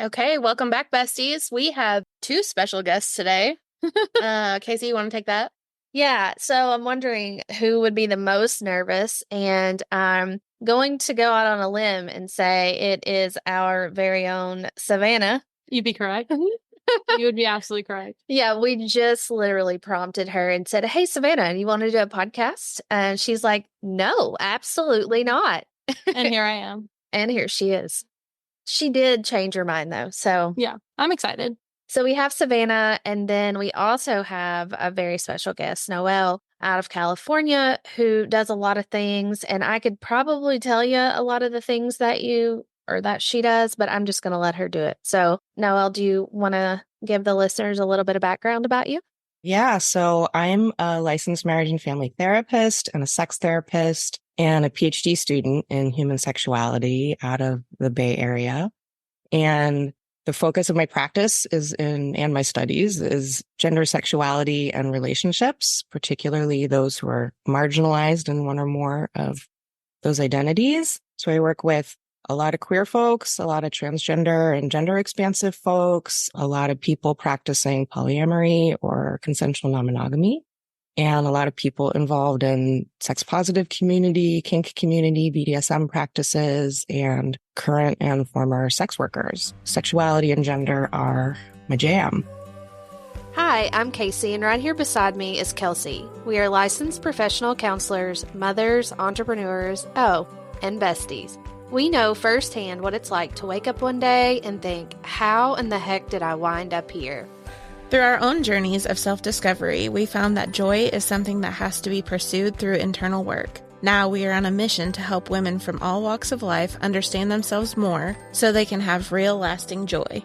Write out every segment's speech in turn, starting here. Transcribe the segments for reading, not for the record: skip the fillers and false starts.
Okay, welcome back, besties. We have two special guests today. Kasey, you want to take that? Yeah, so I'm wondering who would be the most nervous, and I'm going to go out on a limb and say it is our very own Savannah. You'd be correct. You would be absolutely correct. Yeah, we just literally prompted her and said, "Hey, Savannah, you want to do a podcast?" And she's like, "No, absolutely not." And here I am. And here she is. She did change her mind though. So Yeah, I'm excited. So we have Savannah, and then we also have a very special guest, Noelle, out of California, who does a lot of things. And I could probably tell you a lot of the things that she does, but I'm just going to let her do it. So, Noelle, do you want to give the listeners a little bit of background about you? Yeah, so I'm a licensed marriage and family therapist and a sex therapist and a PhD student in human sexuality out of the Bay Area. And the focus of my practice and my studies is gender, sexuality, and relationships, particularly those who are marginalized in one or more of those identities. So I work with a lot of queer folks, a lot of transgender and gender expansive folks, a lot of people practicing polyamory or consensual non-monogamy, and a lot of people involved in sex positive community, kink community, BDSM practices, and current and former sex workers. Sexuality and gender are my jam. Hi, I'm Kasey, and right here beside me is Kelsey. We are licensed professional counselors, mothers, entrepreneurs, and besties. We know firsthand what it's like to wake up one day and think, how in the heck did I wind up here? Through our own journeys of self-discovery, we found that joy is something that has to be pursued through internal work. Now we are on a mission to help women from all walks of life understand themselves more so they can have real lasting joy.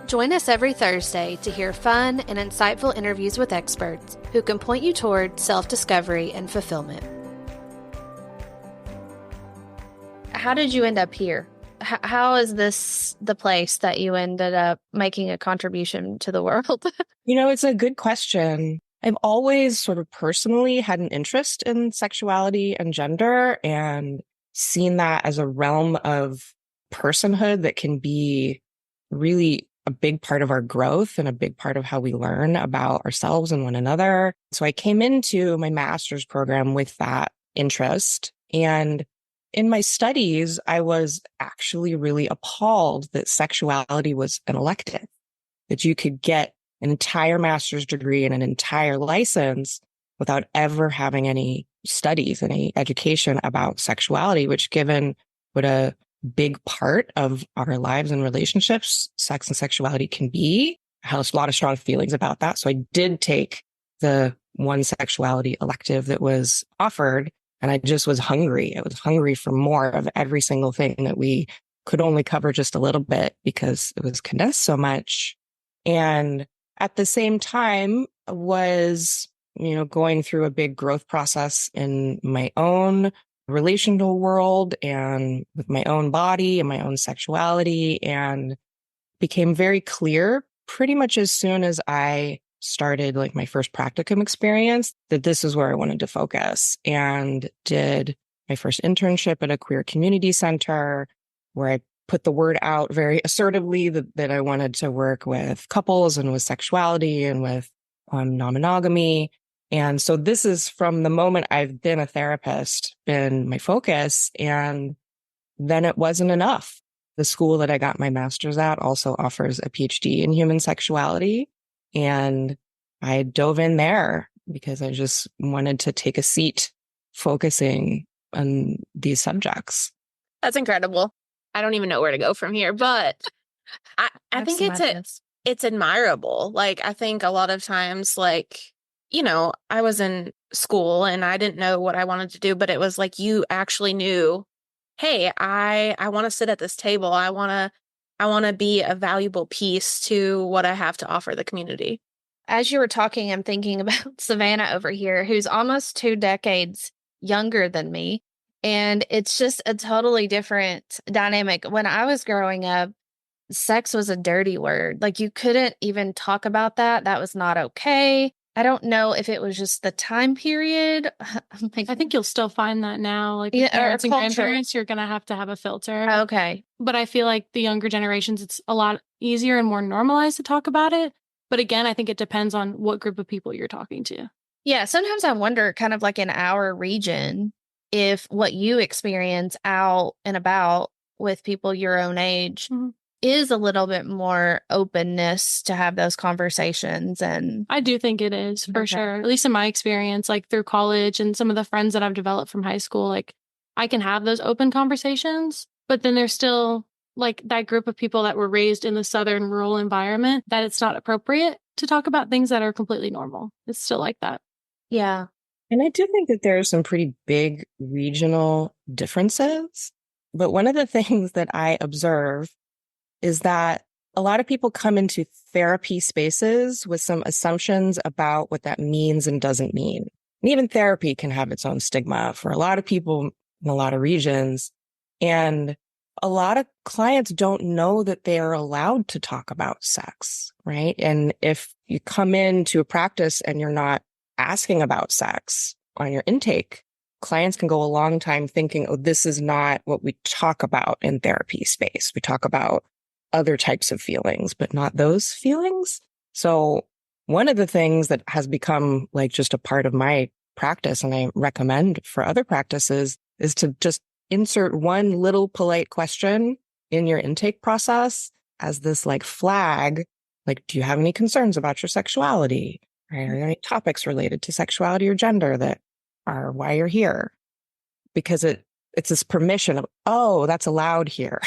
Join us every Thursday to hear fun and insightful interviews with experts who can point you toward self-discovery and fulfillment. How did you end up here? How is this the place that you ended up making a contribution to the world? It's a good question. I've always sort of personally had an interest in sexuality and gender and seen that as a realm of personhood that can be really a big part of our growth and a big part of how we learn about ourselves and one another. So I came into my master's program with that interest. And in my studies, I was actually really appalled that sexuality was an elective, that you could get an entire master's degree and an entire license without ever having any studies, any education about sexuality, which given what a big part of our lives and relationships, sex and sexuality can be, I had a lot of strong feelings about that. So I did take the one sexuality elective that was offered. And I just was hungry. I was hungry for more of every single thing that we could only cover just a little bit because it was condensed so much. And at the same time was, going through a big growth process in my own relational world and with my own body and my own sexuality, and became very clear pretty much as soon as I started like my first practicum experience that this is where I wanted to focus, and did my first internship at a queer community center where I put the word out very assertively that I wanted to work with couples and with sexuality and with non-monogamy. And so this is from the moment I've been a therapist, been my focus. And then it wasn't enough. The school that I got my master's at also offers a PhD in human sexuality. And I dove in there because I just wanted to take a seat focusing on these subjects. That's incredible. I don't even know where to go from here, but I think it's admirable. Like, I think a lot of times, like, I was in school and I didn't know what I wanted to do, but it was like you actually knew, hey, I want to sit at this table. I want to be a valuable piece to what I have to offer the community. As you were talking, I'm thinking about Savannah over here, who's almost 2 decades younger than me. And it's just a totally different dynamic. When I was growing up, sex was a dirty word. Like, you couldn't even talk about that. That was not okay. I don't know if it was just the time period. I think you'll still find that now. Like Yeah, with parents and culture. grandparents, you're going to have a filter. Okay. But I feel like the younger generations, it's a lot easier and more normalized to talk about it. But again, I think it depends on what group of people you're talking to. Yeah, sometimes I wonder, kind of like in our region, if what you experience out and about with people your own age is a little bit more openness to have those conversations. And I do think it is, for sure. At least in my experience, like through college and some of the friends that I've developed from high school, like I can have those open conversations, but then there's still like that group of people that were raised in the southern rural environment that it's not appropriate to talk about things that are completely normal. It's still like that. Yeah. And I do think that there are some pretty big regional differences. But one of the things that I observe is that a lot of people come into therapy spaces with some assumptions about what that means and doesn't mean. And even therapy can have its own stigma for a lot of people in a lot of regions. And a lot of clients don't know that they are allowed to talk about sex, right? And if you come into a practice and you're not asking about sex on your intake, clients can go a long time thinking, oh, this is not what we talk about in therapy space. We talk about other types of feelings, but not those feelings. So one of the things that has become like just a part of my practice, and I recommend for other practices, is to just insert one little polite question in your intake process as this like flag, like, do you have any concerns about your sexuality? Right? Are there any topics related to sexuality or gender that are why you're here? Because it's this permission of, oh, that's allowed here.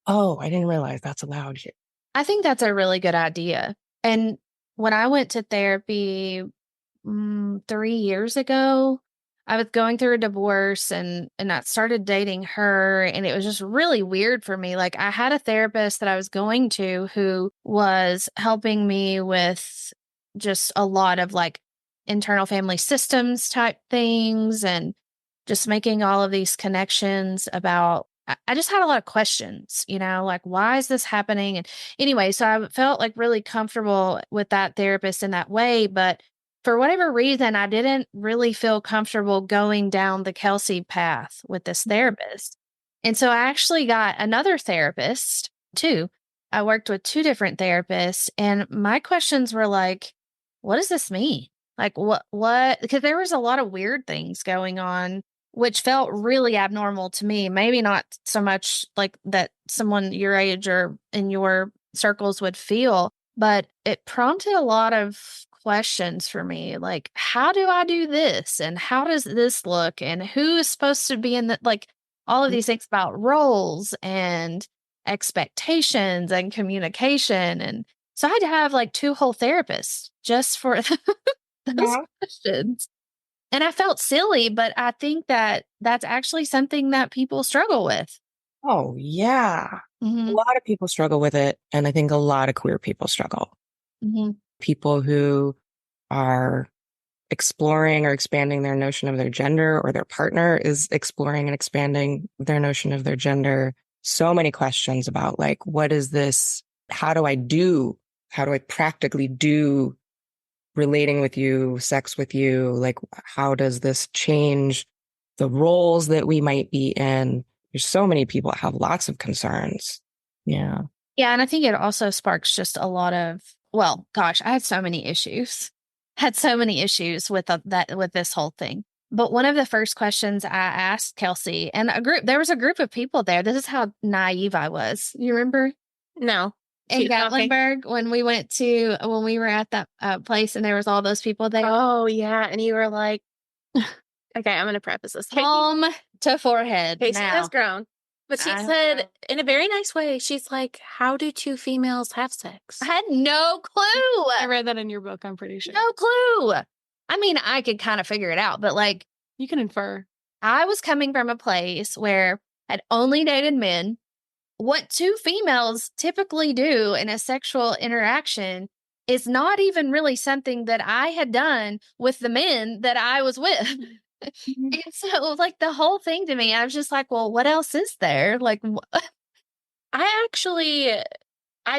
Oh, I didn't realize that's allowed here. I think that's a really good idea. And when I went to therapy 3 years ago, I was going through a divorce and I started dating her, and it was just really weird for me. Like, I had a therapist that I was going to who was helping me with just a lot of like internal family systems type things and just making all of these connections about, I just had a lot of questions, like, why is this happening? And anyway, so I felt like really comfortable with that therapist in that way. But for whatever reason, I didn't really feel comfortable going down the Kasey path with this therapist. And so I actually got another therapist too. I worked with 2 different therapists, and my questions were like, what does this mean? Like, what, because there was a lot of weird things going on, which felt really abnormal to me. Maybe not so much like that someone your age or in your circles would feel, but it prompted a lot of questions for me. Like, how do I do this? And how does this look? And who is supposed to be in the, like, all of these things about roles and expectations and communication. And so I had to have like 2 whole therapists just for those questions. And I felt silly, but I think that that's actually something that people struggle with. Oh, yeah. A lot of people struggle with it. And I think a lot of queer people struggle. People who are exploring or expanding their notion of their gender, or their partner is exploring and expanding their notion of their gender. So many questions about like, what is this? How do I practically do relating with you, sex with you? Like, how does this change the roles that we might be in? There's so many people that have lots of concerns. Yeah. Yeah. And I think it also sparks just a lot of, well, gosh, I had so many issues. With this whole thing. But one of the first questions I asked Kasey, and there was a group of people there. This is how naive I was. You remember? No. In Gatlinburg, when we were at that place and there was all those people there. Oh, yeah. And you were like, okay, I'm going to preface this. Palm to forehead. Kasey has grown. But she said, in a very nice way, she's like, how do 2 females have sex? I had no clue. I read that in your book, I'm pretty sure. No clue. I mean, I could kind of figure it out, but like, you can infer. I was coming from a place where I'd only dated men. What 2 females typically do in a sexual interaction is not even really something that I had done with the men that I was with. And so, like, the whole thing to me, I was just like, well, what else is there? Like, I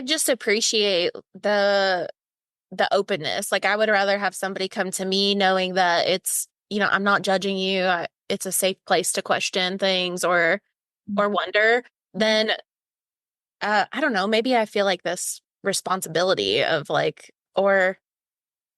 just appreciate the the openness. Like, I would rather have somebody come to me knowing that it's, I'm not judging you. It's a safe place to question things or wonder than, I don't know, maybe I feel like this responsibility of like, or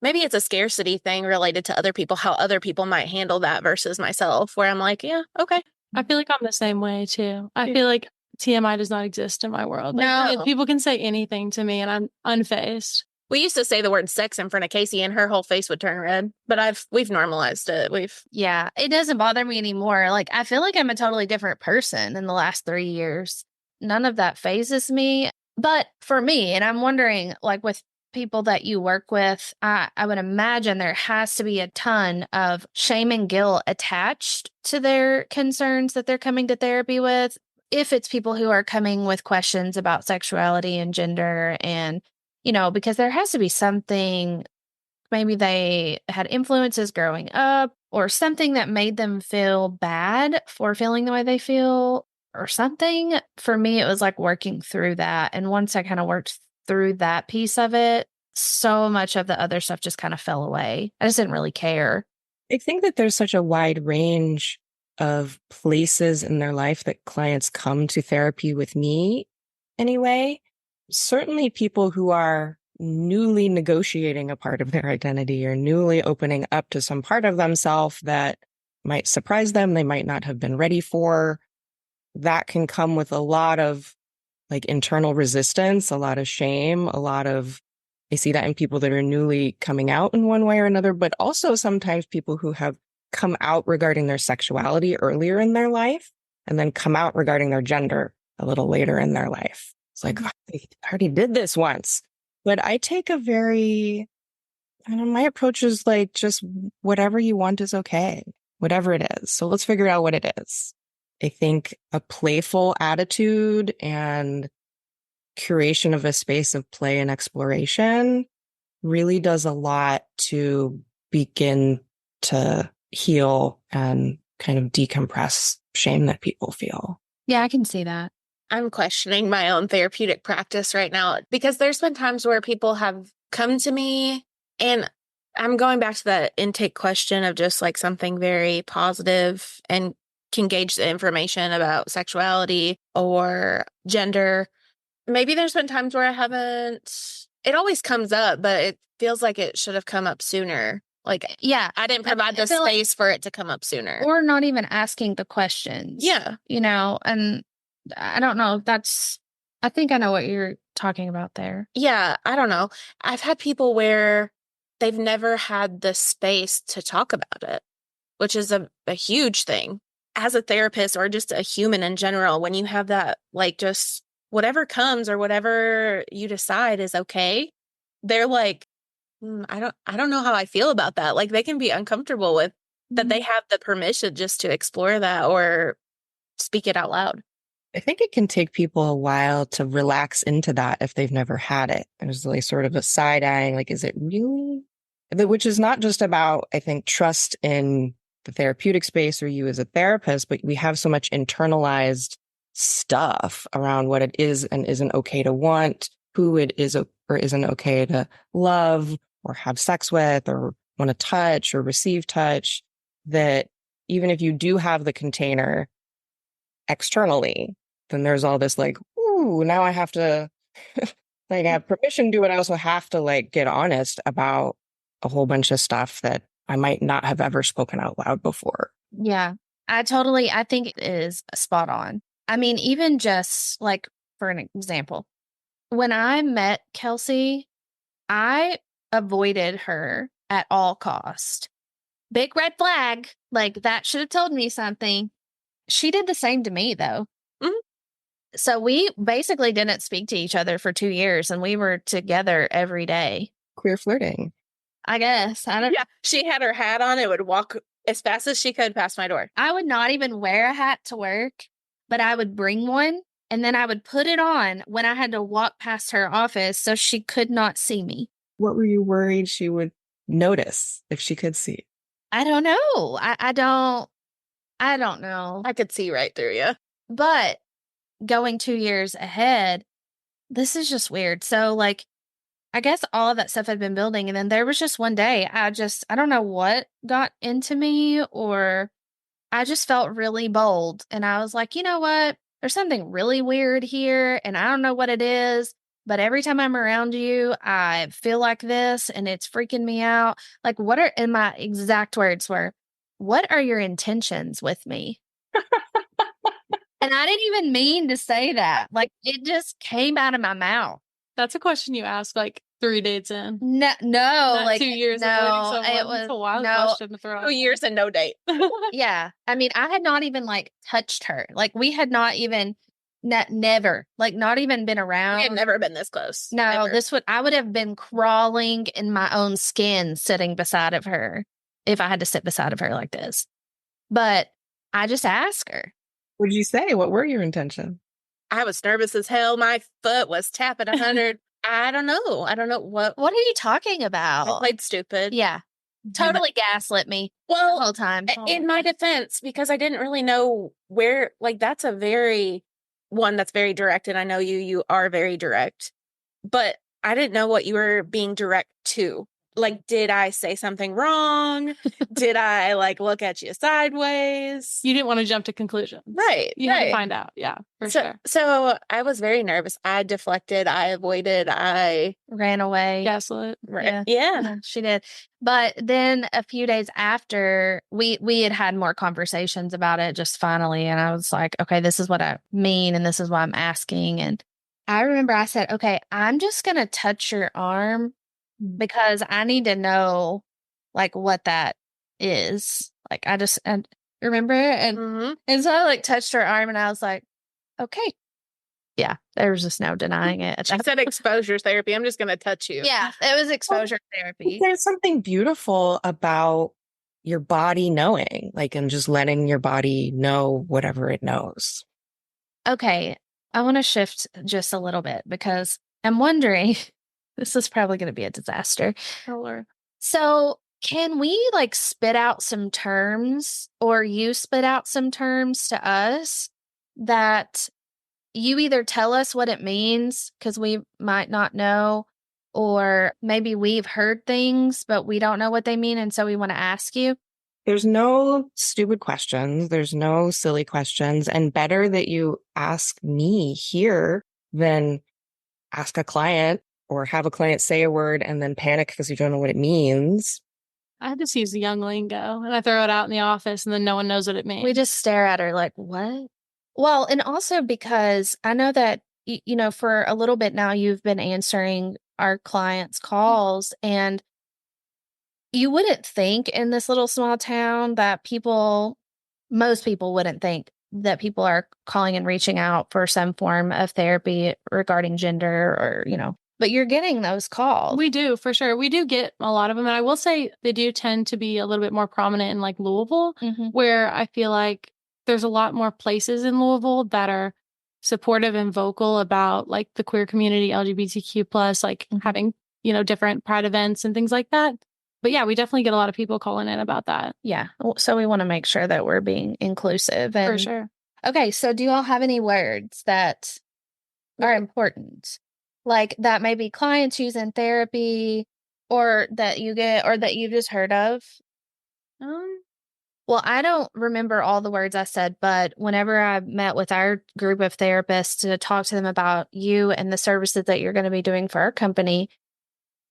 maybe it's a scarcity thing related to other people, how other people might handle that versus myself, where I'm like, yeah, okay. I feel like I'm the same way too. I feel like TMI does not exist in my world. Like, No. people can say anything to me and I'm unfazed. We used to say the word sex in front of Kasey and her whole face would turn red, but we've normalized it. Yeah, it doesn't bother me anymore. Like, I feel like I'm a totally different person in the last 3 years. None of that phases me. But for me, and I'm wondering, like, with people that you work with, I would imagine there has to be a ton of shame and guilt attached to their concerns that they're coming to therapy with. If it's people who are coming with questions about sexuality and gender and, because there has to be something, maybe they had influences growing up or something that made them feel bad for feeling the way they feel or something. For me, it was like working through that. And once I kind of worked through that piece of it, so much of the other stuff just kind of fell away. I just didn't really care. I think that there's such a wide range of places in their life that clients come to therapy with me anyway. Certainly people who are newly negotiating a part of their identity or newly opening up to some part of themselves that might surprise them, they might not have been ready for. That can come with a lot of like internal resistance, a lot of shame, I see that in people that are newly coming out in one way or another, but also sometimes people who have come out regarding their sexuality earlier in their life and then come out regarding their gender a little later in their life. It's like, I already did this once. But I take my approach is like, just whatever you want is okay, whatever it is. So let's figure out what it is. I think a playful attitude and curation of a space of play and exploration really does a lot to begin to heal and kind of decompress shame that people feel. Yeah, I can see that. I'm questioning my own therapeutic practice right now because there's been times where people have come to me and I'm going back to that intake question of just like something very positive and can gauge the information about sexuality or gender. Maybe there's been times where it always comes up, but it feels like it should have come up sooner. Like, yeah, I didn't provide the space for it to come up sooner. Or not even asking the questions. Yeah. And I don't know. I think I know what you're talking about there. Yeah, I don't know. I've had people where they've never had the space to talk about it, which is a huge thing. As a therapist or just a human in general, when you have that, like, just whatever comes or whatever you decide is okay, they're like, I don't know how I feel about that. Like, they can be uncomfortable with that they have the permission just to explore that or speak it out loud. I think it can take people a while to relax into that if they've never had it. There's like sort of a side-eyeing, like, is it really? Which is not just about, I think, trust in the therapeutic space or you as a therapist, but we have so much internalized stuff around what it is and isn't okay to want, who it is or isn't okay to love or have sex with or want to touch or receive touch, that even if you do have the container externally, then there's all this like, ooh, now I have to like have permission to do it. I also have to like get honest about a whole bunch of stuff that I might not have ever spoken out loud before. Yeah, I think it is spot on. I mean, even just like, for an example, when I met Kelsey, I avoided her at all cost. Big red flag. Like, that should have told me something. She did the same to me, though. Mm-hmm. So we basically didn't speak to each other for 2 years, and we were together every day. Queer flirting. I guess. Yeah, she had her hat on. It would walk as fast as she could past my door. I would not even wear a hat to work, but I would bring one, and then I would put it on when I had to walk past her office so she could not see me. What were you worried she would notice if she could see? I don't know. I don't know. I could see right through you. But going 2 years ahead, this is just weird. So, like, I guess all of that stuff had been building. And then there was just one day, I don't know what got into me, or I just felt really bold. And I was like, you know what? There's something really weird here. And I don't know what it is. But every time I'm around you, I feel like this and it's freaking me out. Like, and my exact words were, what are your intentions with me? And I didn't even mean to say that. Like, it just came out of my mouth. That's a question you ask like 3 dates in. No, Not like 2 years of dating someone. it was It's a wild no question to throw. 2 years and no date. Yeah. I mean, I had not even like touched her. Like, we had not even never, like, not even been around. We had never been this close. No, Ever. I would have been crawling in my own skin sitting beside of her if I had to sit beside of her like this. But I just asked her. What did you say? What were your intentions? I was nervous as hell. My foot was tapping 100. I don't know. What are you talking about? I played stupid. Yeah. Totally gaslit me the whole time. In my defense, because I didn't really know where, like, that's a very one that's very direct. And I know you are very direct, but I didn't know what you were being direct to. Like, did I say something wrong? Did I like look at you sideways? You didn't want to jump to conclusions. Right. You had to find out. Yeah, for sure. So I was very nervous. I deflected. I avoided. I ran away. Gaslit. Yeah, she did. But then a few days after, we had more conversations about it just finally. And I was like, okay, this is what I mean. And this is why I'm asking. And I remember I said, okay, I'm just going to touch your arm because I need to know like what that is. Like, I remember, and so I like touched her arm and I was like, okay. Yeah, there was just no denying it. She said exposure therapy. I'm just going to touch you. Yeah, it was exposure therapy. There's something beautiful about your body knowing, like, and just letting your body know whatever it knows. Okay, I want to shift just a little bit because I'm wondering, this is probably going to be a disaster. Oh, Lord. So can we like spit out some terms, or you spit out some terms to us that you either tell us what it means because we might not know, or maybe we've heard things, but we don't know what they mean. And so we want to ask you. There's no stupid questions. There's no silly questions. And better that you ask me here than ask a client or have a client say a word and then panic because you don't know what it means. I just use the young lingo and I throw it out in the office and then no one knows what it means. We just stare at her like, what? Well, and also because I know that, you know, for a little bit now, you've been answering our clients' calls, and you wouldn't think in this little small town that most people wouldn't think that people are calling and reaching out for some form of therapy regarding gender, or, you know, but you're getting those calls. We do, for sure. We do get a lot of them. And I will say they do tend to be a little bit more prominent in like Louisville, where I feel like there's a lot more places in Louisville that are supportive and vocal about like the queer community, LGBTQ plus, like having, you know, different pride events and things like that. But yeah, we definitely get a lot of people calling in about that. Yeah. So we want to make sure that we're being inclusive. And, for sure. Okay. So do you all have any words that are important? Like that maybe clients use in therapy, or that you get, or that you've just heard of? Well, I don't remember all the words I said, but whenever I met with our group of therapists to talk to them about you and the services that you're going to be doing for our company,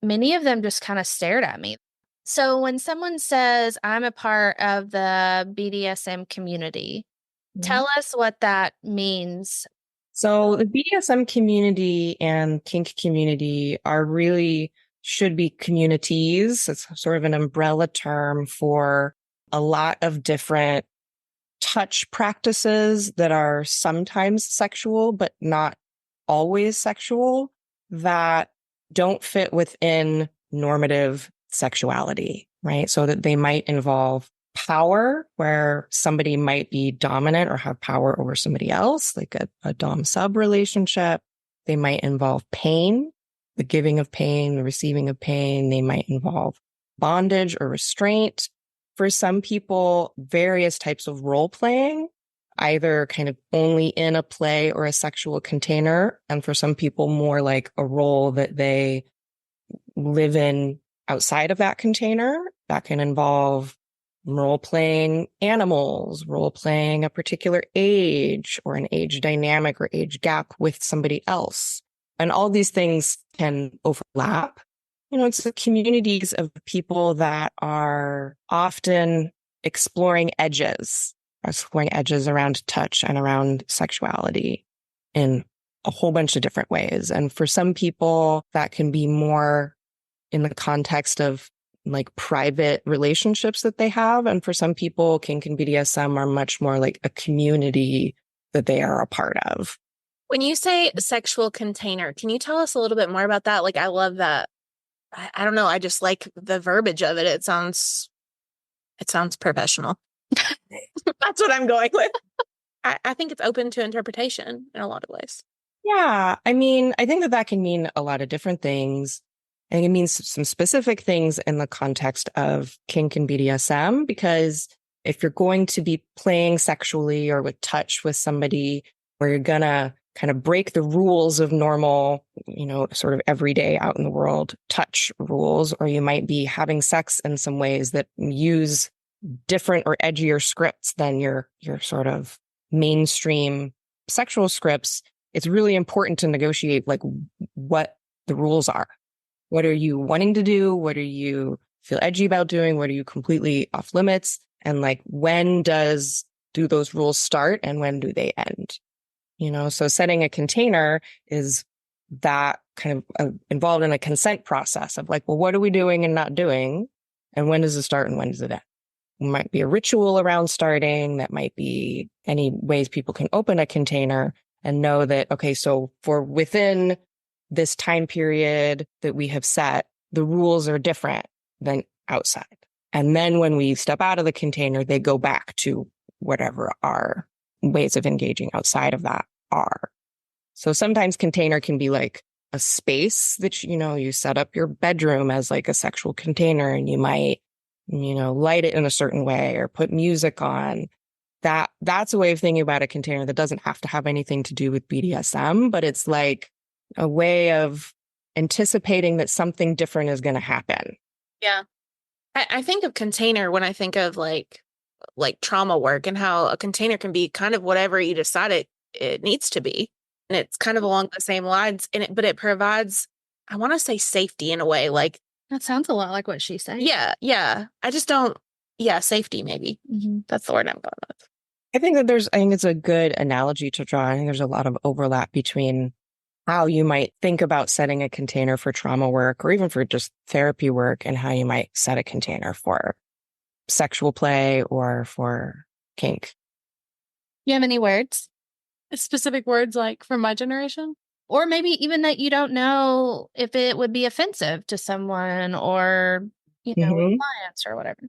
many of them just kind of stared at me. So when someone says, I'm a part of the BDSM community, tell us what that means. So the BDSM community and kink community should be communities. It's sort of an umbrella term for a lot of different touch practices that are sometimes sexual, but not always sexual, that don't fit within normative sexuality, right? So that they might involve power, where somebody might be dominant or have power over somebody else, like a dom-sub relationship. They might involve pain, the giving of pain, the receiving of pain. They might involve bondage or restraint. For some people, various types of role playing, either kind of only in a play or a sexual container. And for some people, more like a role that they live in outside of that container. That can involve role-playing animals, role-playing a particular age or an age dynamic or age gap with somebody else. And all these things can overlap. It's the communities of people that are often exploring edges around touch and around sexuality in a whole bunch of different ways. And for some people, that can be more in the context of like private relationships that they have. And for some people, kink and BDSM are much more like a community that they are a part of. When you say sexual container, can you tell us a little bit more about that? Like, I love that. I don't know. I just like the verbiage of it. It sounds professional. That's what I'm going with. I think it's open to interpretation in a lot of ways. Yeah. I mean, I think that can mean a lot of different things. I think it means some specific things in the context of kink and BDSM, because if you're going to be playing sexually or with touch with somebody where you're going to kind of break the rules of normal, sort of everyday out in the world touch rules, or you might be having sex in some ways that use different or edgier scripts than your sort of mainstream sexual scripts, it's really important to negotiate like what the rules are. What are you wanting to do? What do you feel edgy about doing? What are you completely off limits? And like, when do those rules start and when do they end? So setting a container is that kind of involved in a consent process of like, well, what are we doing and not doing? And when does it start and when does it end? It might be a ritual around starting. That might be any ways people can open a container and know that, okay, so for within this time period that we have set, the rules are different than outside. And then when we step out of the container, they go back to whatever our ways of engaging outside of that are. So sometimes container can be like a space that, you set up your bedroom as like a sexual container, and you might, light it in a certain way or put music on. That's a way of thinking about a container that doesn't have to have anything to do with BDSM, but it's like a way of anticipating that something different is going to happen. Yeah. I think of container when I think of like trauma work, and how a container can be kind of whatever you decide it needs to be. And it's kind of along the same lines but it provides, I want to say, safety in a way. Like, that sounds a lot like what she's saying. Yeah. Yeah. I just don't. Yeah. Safety, maybe. Mm-hmm. That's the word I'm going with. I think it's a good analogy to draw. I think there's a lot of overlap between how you might think about setting a container for trauma work or even for just therapy work, and how you might set a container for sexual play or for kink. You have any words? Specific words like from my generation? Or maybe even that you don't know if it would be offensive to someone or, clients or whatever.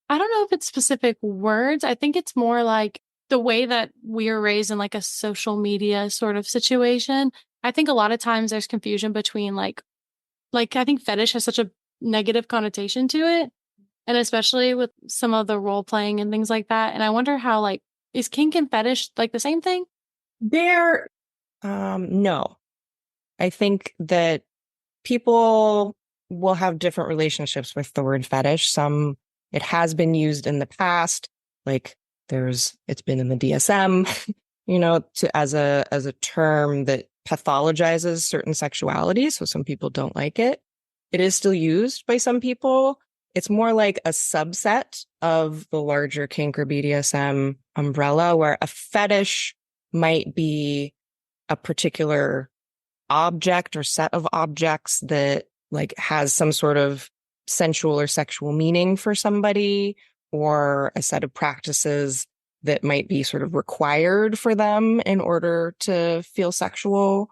I don't know if it's specific words. I think it's more like the way that we are raised in like a social media sort of situation. I think a lot of times there's confusion between like I think fetish has such a negative connotation to it. And especially with some of the role playing and things like that. And I wonder how, like, is kink and fetish like the same thing? No. I think that people will have different relationships with the word fetish. It has been used in the past, like it's been in the DSM, as a term that pathologizes certain sexuality. So some people don't like it. It is still used by some people. It's more like a subset of the larger kink or BDSM umbrella, where a fetish might be a particular object or set of objects that like has some sort of sensual or sexual meaning for somebody, or a set of practices that might be sort of required for them in order to feel sexual.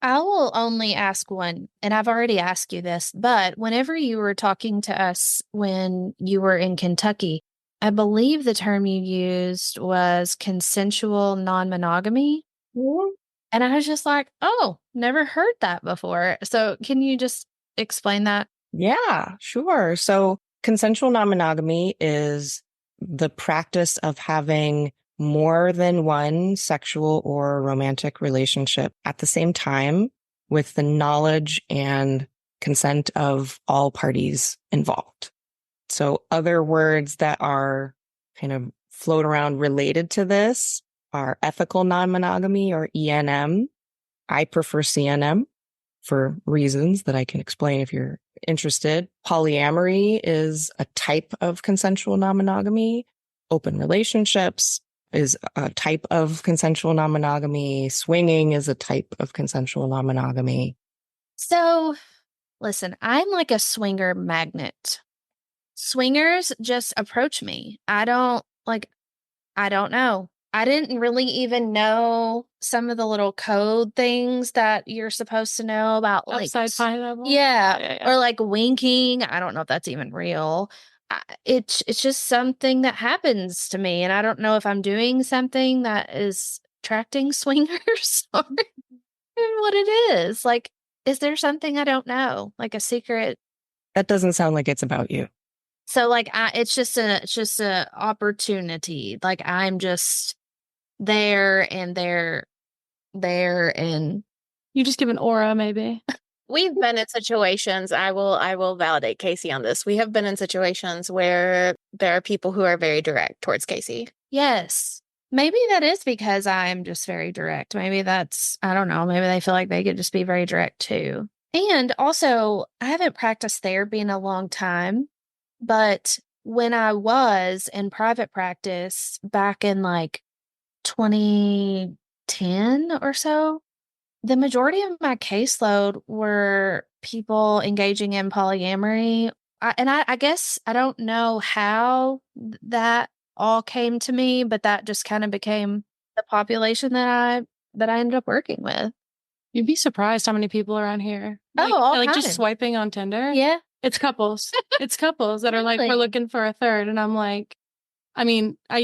I will only ask one, and I've already asked you this, but whenever you were talking to us when you were in Kentucky, I believe the term you used was consensual non-monogamy. Mm-hmm. And I was just like, oh, never heard that before. So can you just explain that? Yeah, sure. So consensual non-monogamy is the practice of having more than one sexual or romantic relationship at the same time, with the knowledge and consent of all parties involved. So other words that are kind of float around related to this are ethical non-monogamy, or ENM. I prefer CNM for reasons that I can explain if you're interested. Polyamory is a type of consensual non-monogamy. Open relationships is a type of consensual non-monogamy. Swinging is a type of consensual non-monogamy. So, listen, I'm like a swinger magnet. Swingers just approach me. I don't know. I didn't really even know some of the little code things that you're supposed to know about, like upside pineapple. Yeah. Or like winking. I don't know if that's even real. It's just something that happens to me, and I don't know if I'm doing something that is attracting swingers or what it is. Like, is there something I don't know? Like a secret? That doesn't sound like it's about you. So like it's just a opportunity. Like I'm just there and you just give an aura, maybe. We've been in situations, I will validate Kasey on this. We have been in situations where there are people who are very direct towards Kasey. Yes. Maybe that is because I'm just very direct. Maybe that's, I don't know, maybe they feel like they could just be very direct too. And also, I haven't practiced therapy in a long time, but when I was in private practice back in like 2010 or so, the majority of my caseload were people engaging in polyamory. I guess I don't know how that all came to me, but that just kind of became the population that I ended up working with. You'd be surprised how many people around here. All just swiping on Tinder. Yeah. It's couples. It's couples that are like, Really? we're looking for a third. And I'm like, I mean, I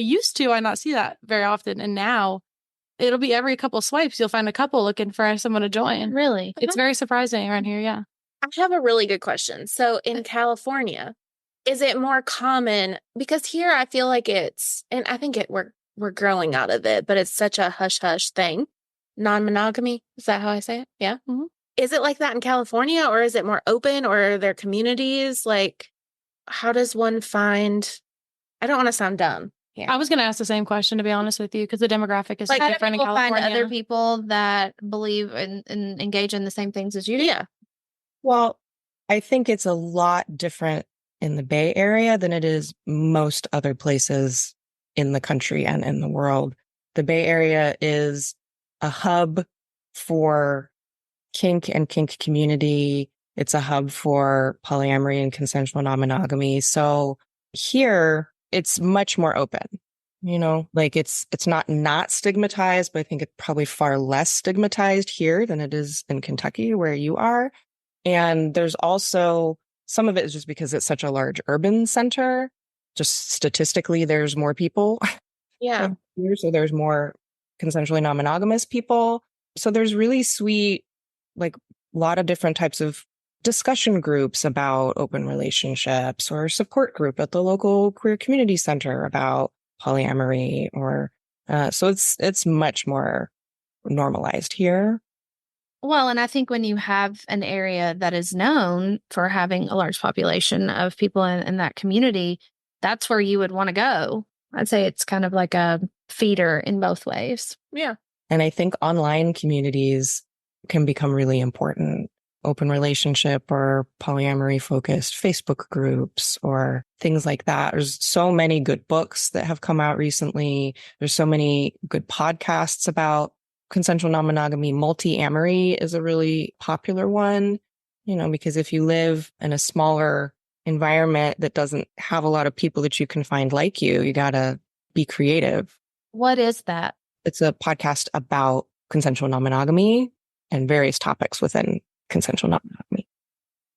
not see that very often. And now it'll be every couple swipes, you'll find a couple looking for someone to join. Really? It's very surprising around here. Yeah. I have a really good question. So in California, is it more common? Because here I feel like it's, and I think we're growing out of it, but it's such a hush hush thing. Non-monogamy. Is that how I say it? Yeah. Mm-hmm. Is it like that in California, or is it more open, or are there communities? Like, how does one find, I don't want to sound dumb here. I was going to ask the same question, to be honest with you, because the demographic is Like, different in California. Find other people that believe and engage in the same things as you do? Yeah. Well, I think it's a lot different in the Bay Area than it is most other places in the country and in the world. The Bay Area is a hub for kink and kink community. It's a hub for polyamory and consensual non-monogamy. So here it's much more open, like it's not stigmatized, but I think it's probably far less stigmatized here than it is in Kentucky, where you are. And there's also, some of it is just because it's such a large urban center. Just statistically, there's more people. Yeah. Here, so there's more consensually non-monogamous people. So there's really sweet, like a lot of different types of discussion groups about open relationships, or support group at the local queer community center about polyamory, or so it's much more normalized here. Well, and I think when you have an area that is known for having a large population of people in that community, that's where you would want to go. I'd say it's kind of like a feeder in both ways. Yeah. And I think online communities can become really important. Open relationship or polyamory focused Facebook groups or things like that. There's so many good books that have come out recently. There's so many good podcasts about consensual non-monogamy. Multi-amory is a really popular one, because if you live in a smaller environment that doesn't have a lot of people that you can find like you gotta be creative. What is that? It's a podcast about consensual non-monogamy and various topics within consensual non-monogamy.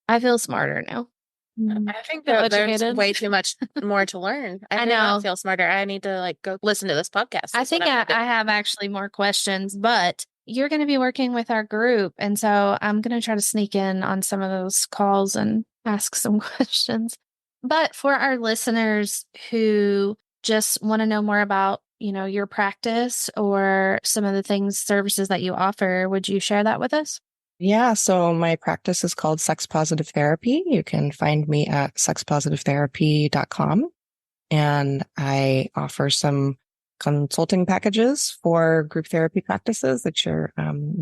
I feel smarter now. I think that there's way too much more to learn. I know. I feel smarter. I need to go listen to this podcast. I think I have actually more questions, but you're going to be working with our group. And so I'm going to try to sneak in on some of those calls and ask some questions. But for our listeners who just want to know more about, your practice or some of the services that you offer, would you share that with us? Yeah, so my practice is called Sex Positive Therapy. You can find me at sexpositivetherapy.com. And I offer some consulting packages for group therapy practices that you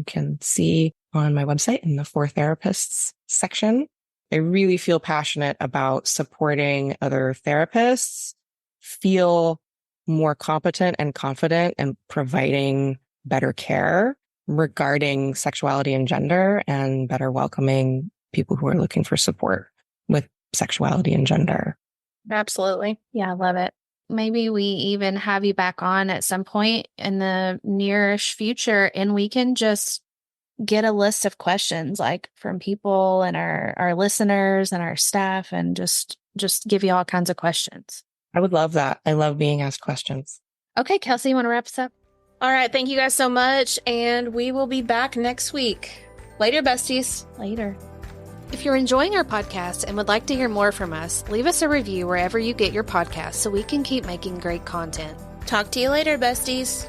can see on my website in the For Therapists section. I really feel passionate about supporting other therapists feel more competent and confident and providing better care regarding sexuality and gender, and better welcoming people who are looking for support with sexuality and gender. Absolutely. Yeah, I love it. Maybe we even have you back on at some point in the nearish future, and we can just get a list of questions like from people and our listeners and our staff, and just give you all kinds of questions. I would love that. I love being asked questions. Okay, Kelsey, you want to wrap us up? All right. Thank you guys so much. And we will be back next week. Later, besties. Later. If you're enjoying our podcast and would like to hear more from us, leave us a review wherever you get your podcasts so we can keep making great content. Talk to you later, besties.